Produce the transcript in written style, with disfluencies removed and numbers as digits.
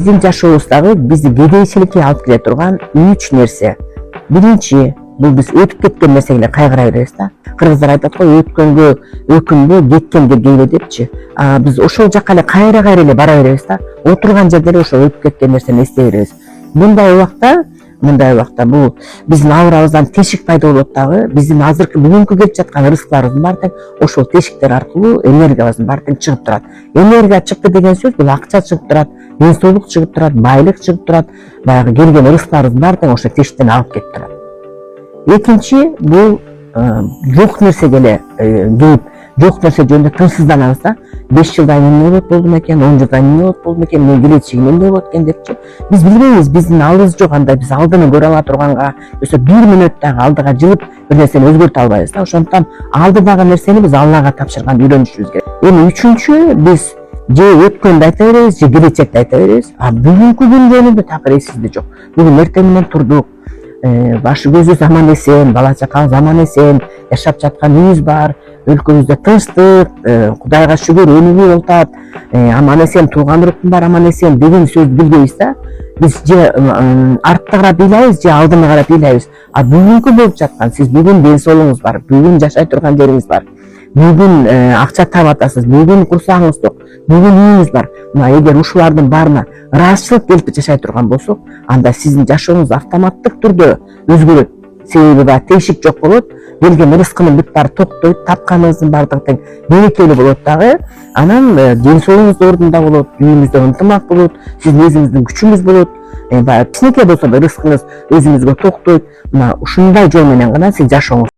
Биздин жашообуздагы бизди кедейчиликке алып келе турган 3 нерсе. Биринчи, бул биз өтүп кеткен нерсеге кайгыра беребиз да. Кыргыздар айтат го, өткөнгө өкүнбө, кеткенге келе депчи. Биз ошол жакка эле кайра эле бара беребиз да. Отурган жерде эле ошол өтүп кеткен нерсени эстей беребиз. Мындай убакта бул биздин абырабыздан тешик пайда болот дагы. Биздин азыркы бүгүнкү келип жаткан рызыкларыбыздын баары тең ошол тешиктер аркылуу энергиябыздын баары тең чыгып турат. Энергия чыкты деген сөз бул акча чыгып турат, ден соолук чыгып турат, байлык чыгып турат. Баягы келген рызыкларыбыздын баары тең ошол тешиктен алып кетип турат. Экинчи, бул жок нерсеге эле келип, жок нерсе жөнүндө тынчсызданабыз да. 5 жылдан кийин эмне болду экен, 10 жылдан кийин эмне болду экен, мен келечегим эмне болот экен депчи. Биз билбейбиз, биздин алдыбыз жок анда, биз алдыны көрө ала турганга, өсө 1 мүнөттөгү алдыга жылып бир нерсени өзгөртө албайбыз да. Ошондуктан алдыдагы нерсени биз Аллага тапшырганды үйрөнүшүбүз керек. Эми үчүнчү, биз же өткөндү айта беребиз, же келечекти айта беребиз. Бүгүнкү күн жөнүндө такыр эсибизде жок. Бүгүн эртең менен турдук, башы көзүбүз аман эсен, бала чакабыз аман эсен, жашап жаткан үйүбүз бар, өлкөбүздө тынчтык, Кудайга шүгүр, өнүгүү болуп, аман эсен, тууган уруктун баары аман эсен деген сөздү билбейбиз да. Биз же артты карап ыйлайбыз, же алдыны карап ыйлайбыз. Бүгүнкү болуп жаткан, сиз бүгүн ден соолугуңуз бар, бүгүн жашай турган жериңиз бар, бүгүн акча таап атасыз, бүгүн курсагыңыз ток, бүгүн үйүңүз бар. Мына эгер ушулардын баарына ыраазычылык келип жашай турган болсок, анда сиздин жашооңуз автоматтык түрдө өзгөрөт. Себеби баягы тешик жок болот, келген рызкынын бүт баары токтойт, тапканыңыздын баардыгы тең берекелүү болот дагы. Анан ден соолугуңуз ордунда болот, үйүңүздө ынтымак болот, сиздин өзүңүздүн күчүңүз болот. Баягы кичинекей болсо да рызкыңыз өзүңүзгө токтойт. Мына ушундай жол менен гана сиз жашооңузду